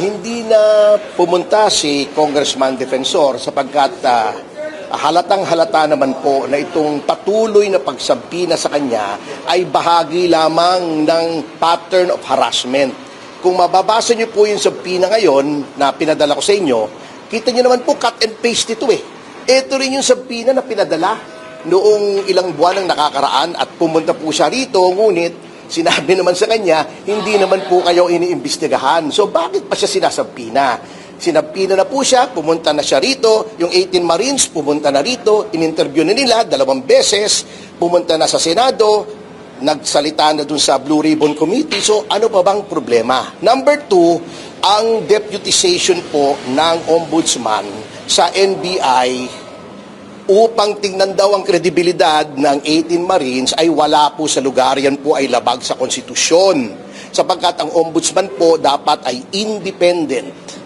hindi na pumunta si Congressman Defensor sapagkat halatang-halata naman po na itong patuloy na pagsampina sa kanya ay bahagi lamang ng pattern of harassment. Kung mababasa niyo po yung sampina ngayon na pinadala ko sa inyo, kita niyo naman po cut and paste ito eh. Ito rin yung sampina na pinadala noong ilang buwan ang nakakaraan at pumunta po siya rito, ngunit sinabi naman sa kanya, hindi naman po kayo iniimbestigahan. So bakit pa siya sinasampina? Sinampina na po siya, pumunta na siya rito, yung 18 Marines pumunta na rito, in-interview na nila 2 beses, pumunta na sa Senado, nagsalita na dun sa Blue Ribbon Committee. So ano pa bang problema? Number 2, ang deputization po ng Ombudsman sa NBI upang tingnan daw ang kredibilidad ng 18 Marines ay wala po sa lugar. Yan po ay labag sa konstitusyon. Sapagkat ang Ombudsman po dapat ay independent.